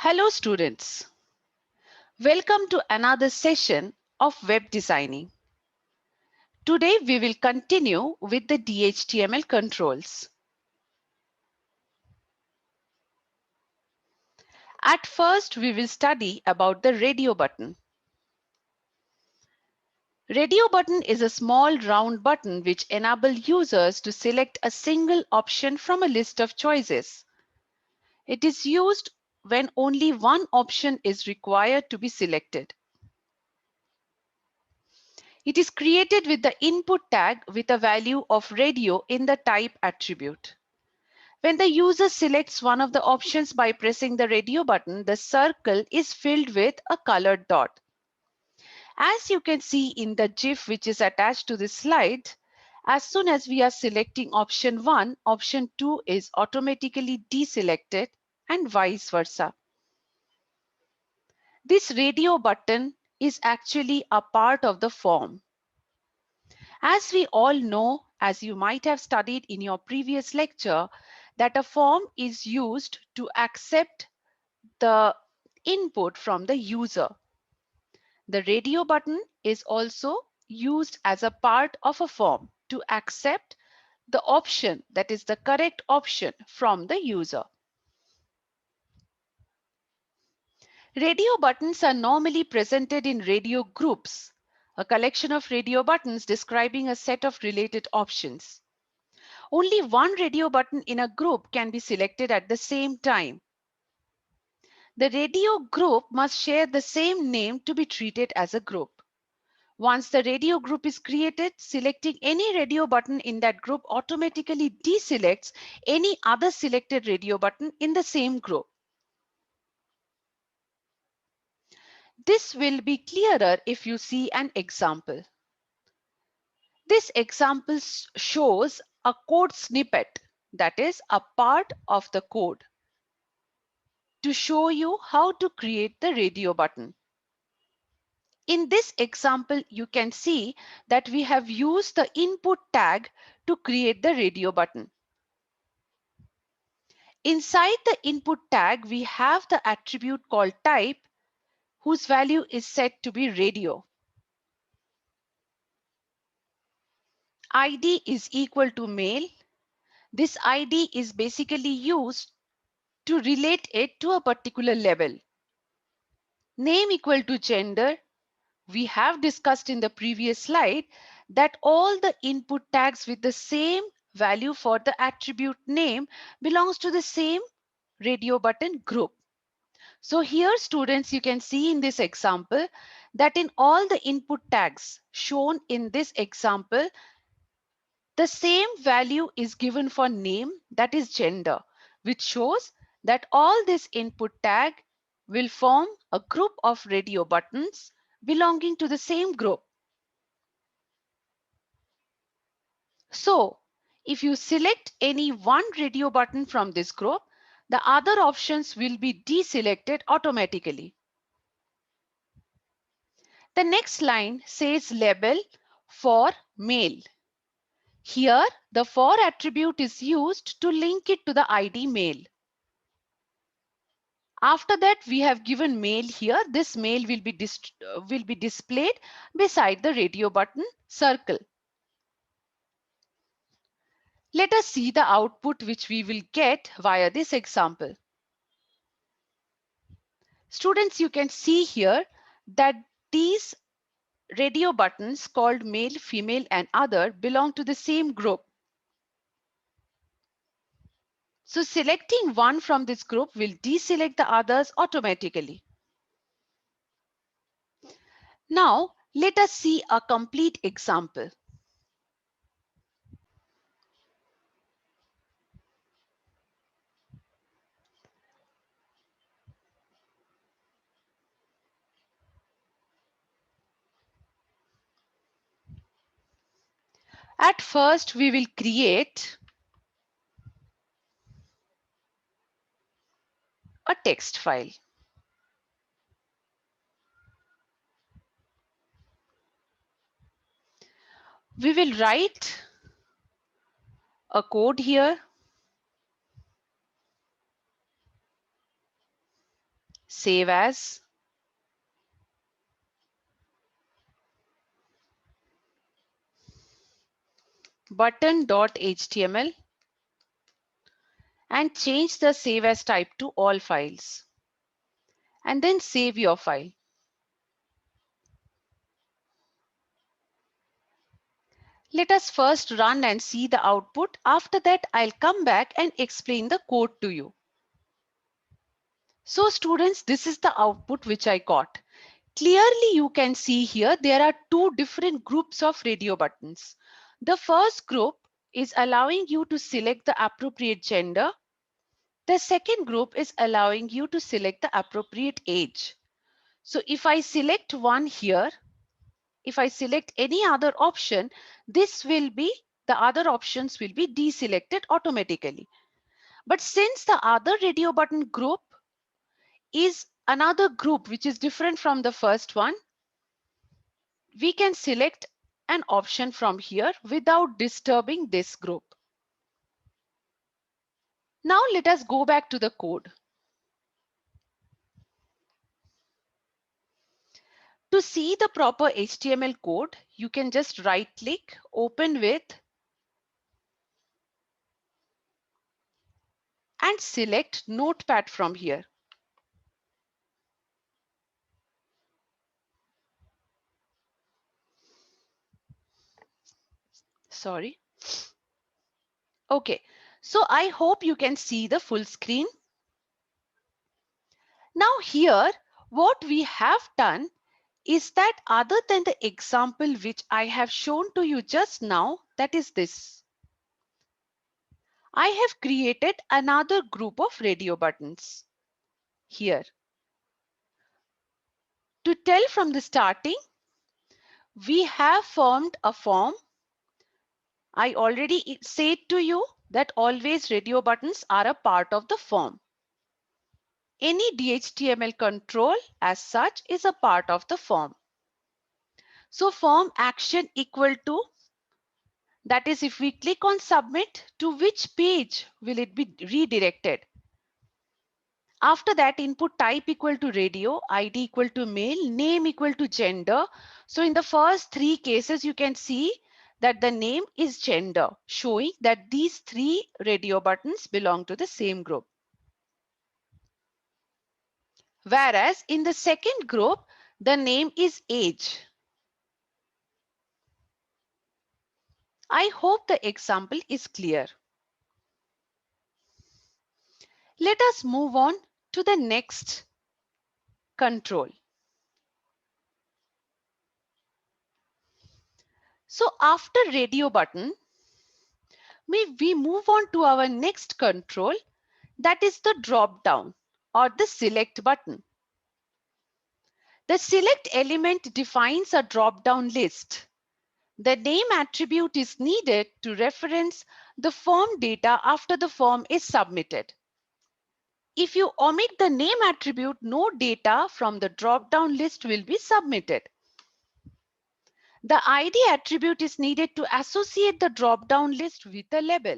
Hello students, welcome to another session of web designing. Today we will continue with the DHTML controls. At first we will study about the radio button. Radio button is a small round button which enables users to select a single option from a list of choices. It is used when only one option is required to be selected. It is created with the input tag with a value of radio in the type attribute. When the user selects one of the options by pressing the radio button, the circle is filled with a colored dot. As you can see in the GIF which is attached to this slide, as soon as we are selecting option 1, option 2 is automatically deselected and vice versa. This radio button is actually a part of the form. As we all know, as you might have studied in your previous lecture, that a form is used to accept the input from the user. The radio button is also used as a part of a form to accept the option that is the correct option from the user. Radio buttons are normally presented in radio groups, a collection of radio buttons describing a set of related options. Only one radio button in a group can be selected at the same time. The radio group must share the same name to be treated as a group. Once the radio group is created, selecting any radio button in that group automatically deselects any other selected radio button in the same group. This will be clearer if you see an example. This example shows a code snippet, that is a part of the code, to show you how to create the radio button. In this example, you can see that we have used the input tag to create the radio button. Inside the input tag, we have the attribute called type, whose value is set to be radio. ID is equal to male. This ID is basically used to relate it to a particular level. Name equal to gender. We have discussed in the previous slide that all the input tags with the same value for the attribute name belongs to the same radio button group. So here students, you can see in this example that in all the input tags shown in this example, the same value is given for name, that is gender, which shows that all this input tag will form a group of radio buttons belonging to the same group. So if you select any one radio button from this group, the other options will be deselected automatically. The next line says label for male. Here, the for attribute is used to link it to the ID male. After that, we have given male here. This male will be displayed beside the radio button circle. Let us see the output which we will get via this example. Students, you can see here that these radio buttons called male, female, and other belong to the same group. So selecting one from this group will deselect the others automatically. Now, let us see a complete example. At first, we will create a text file. We will write a code here. save as, button.html, and change the save as type to all files, and then save your file. Let us first run and see the output. After that, I'll come back and explain the code to you. So students, this is the output which I got. Clearly, you can see here there are two different groups of radio buttons. The first group is allowing you to select the appropriate gender. The second group is allowing you to select the appropriate age. So if I select one here, if I select any other option, the other options will be deselected automatically. But since the other radio button group is another group which is different from the first one, we can select an option from here without disturbing this group. Now let us go back to the code. To see the proper HTML code, you can just right click, open with, and select Notepad from here. Sorry. Okay, so I hope you can see the full screen. Now here, what we have done is that other than the example which I have shown to you just now, that is this. I have created another group of radio buttons here. To tell from the starting, we have formed a form. I already said to you that always radio buttons are a part of the form. Any DHTML control as such is a part of the form. So form action equal to, that is, if we click on submit, to which page will it be redirected? After that, input type equal to radio, ID equal to male, name equal to gender. So in the first three cases, you can see that the name is gender, showing that these three radio buttons belong to the same group. Whereas in the second group, the name is age. I hope the example is clear. Let us move on to the next control. So after radio button, we move on to our next control, that is the drop down or the select button. The select element defines a drop down list. The name attribute is needed to reference the form data after the form is submitted. If you omit the name attribute, no data from the drop down list will be submitted. The ID attribute is needed to associate the drop down list with a label,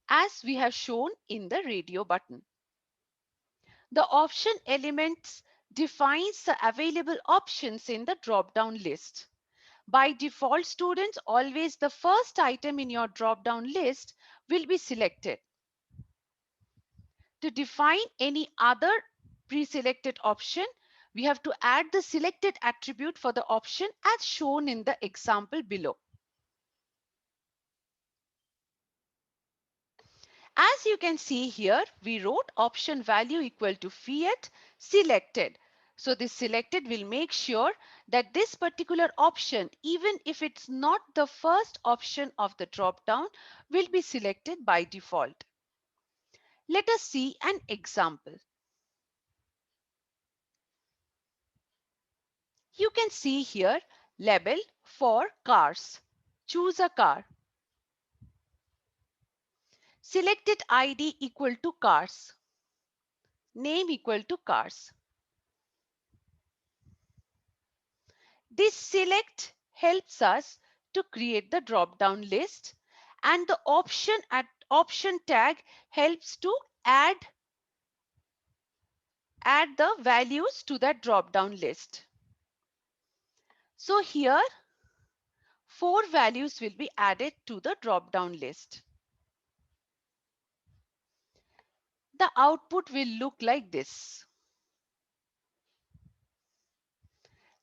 as we have shown in the radio button. The option elements defines the available options in the drop-down list. By default, students, always the first item in your drop-down list will be selected. To define any other pre-selected option, we have to add the selected attribute for the option as shown in the example below. As you can see here, we wrote option value equal to fiat selected. So this selected will make sure that this particular option, even if it's not the first option of the drop down, will be selected by default. Let us see an example. You can see here label for cars. Choose a car. Selected ID equal to cars. Name equal to cars. This select helps us to create the drop-down list, and the option tag helps to add add the values to that drop down list. So here 4 values will be added to the drop down list. The output will look like this.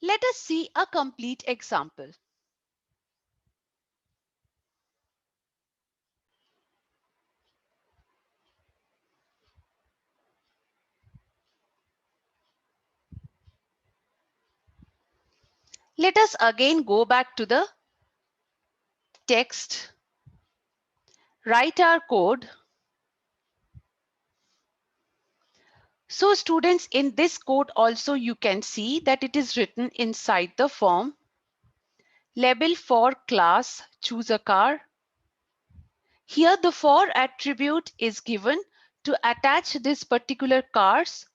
Let us see a complete example. Let us again go back to the text, write our code. So students, in this code also you can see that it is written inside the form. Label for class, choose a car. Here the for attribute is given to attach this particular cars,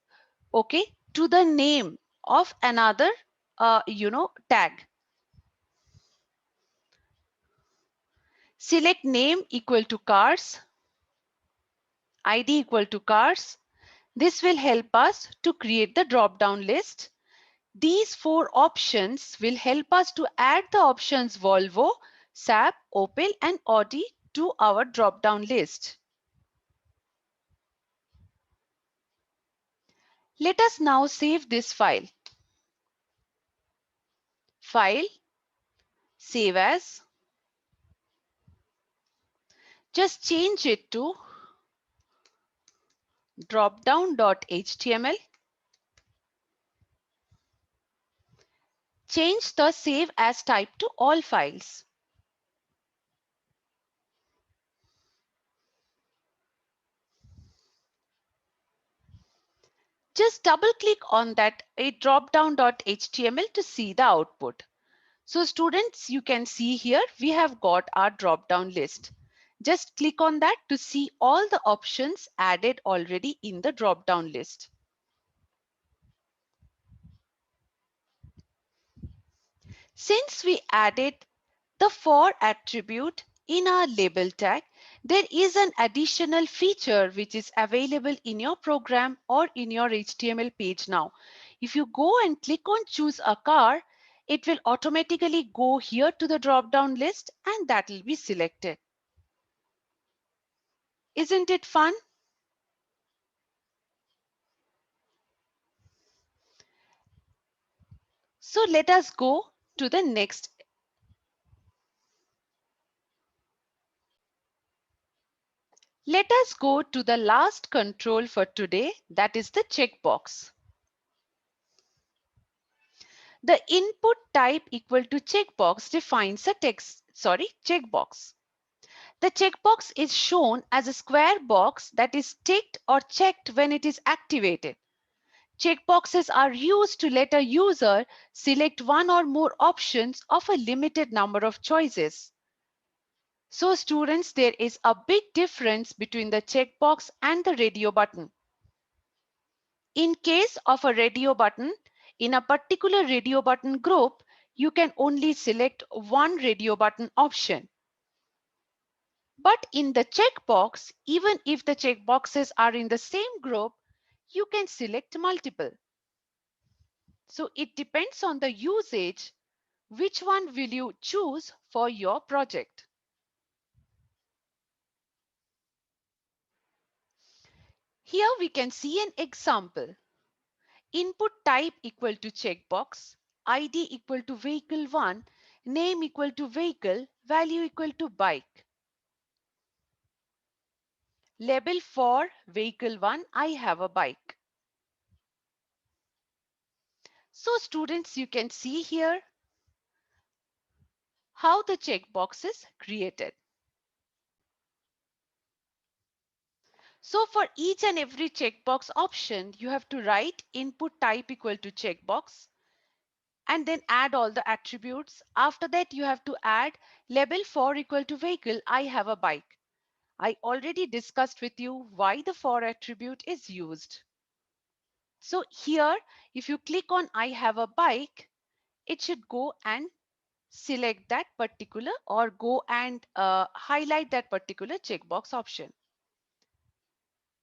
okay, to the name of another tag. Select name equal to cars, ID equal to cars. This will help us to create the drop down list. These 4 options will help us to add the options Volvo, Saab, Opel and Audi to our drop down list. Let us now save this file. File, save as. Just change it to dropdown.html. Change the save as type to all files. Just double click on that dropdown.html to see the output. So students, you can see here we have got our drop down list. Just click on that to see all the options added already in the drop down list. Since we added the for attribute in our label tag, there is an additional feature which is available in your program or in your HTML page now. If you go and click on choose a car, it will automatically go here to the drop down list and that will be selected. Isn't it fun? So let us go to the next. Let us go to the last control for today, that is the checkbox. The input type equal to checkbox defines a checkbox. The checkbox is shown as a square box that is ticked or checked when it is activated. Checkboxes are used to let a user select one or more options of a limited number of choices. So students, there is a big difference between the checkbox and the radio button. In case of a radio button, in a particular radio button group, you can only select one radio button option. But in the checkbox, even if the checkboxes are in the same group, you can select multiple. So it depends on the usage, which one will you choose for your project. Here we can see an example. Input type equal to checkbox, ID equal to vehicle 1, name equal to vehicle, value equal to bike. Label for vehicle 1, I have a bike. So students, you can see here how the checkbox is created. So for each and every checkbox option, you have to write input type equal to checkbox and then add all the attributes. After that, you have to add label for equal to vehicle, I have a bike. I already discussed with you why the for attribute is used. So here, if you click on I have a bike, it should go and select that particular or go and highlight that particular checkbox option.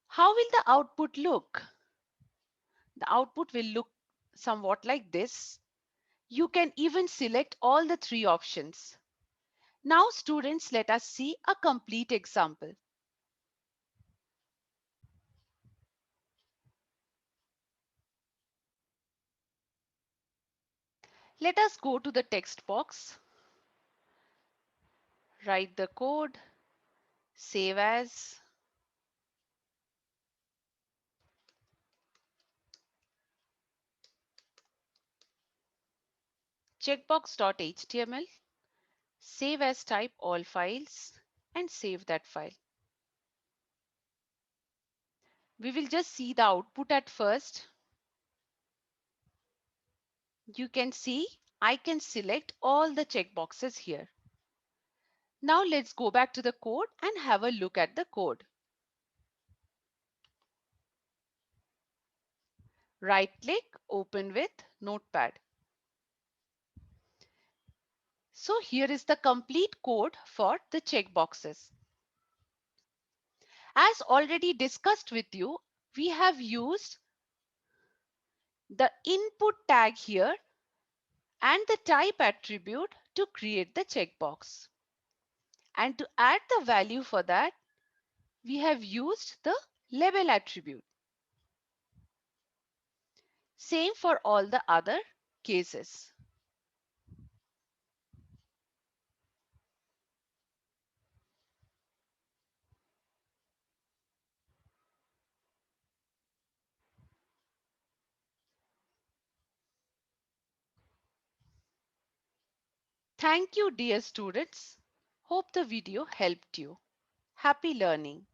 How will the output look? The output will look somewhat like this. You can even select all the three options. Now students, let us see a complete example. Let us go to the text box, write the code, save as. Checkbox.html, save as type all files and save that file. We will just see the output at first. You can see I can select all the checkboxes here. Now let's go back to the code and have a look at the code. Right click, open with Notepad. So here is the complete code for the checkboxes. As already discussed with you, we have used the input tag here and the type attribute to create the checkbox. And to add the value for that, we have used the label attribute. Same for all the other cases. Thank you, dear students. Hope the video helped you. Happy learning.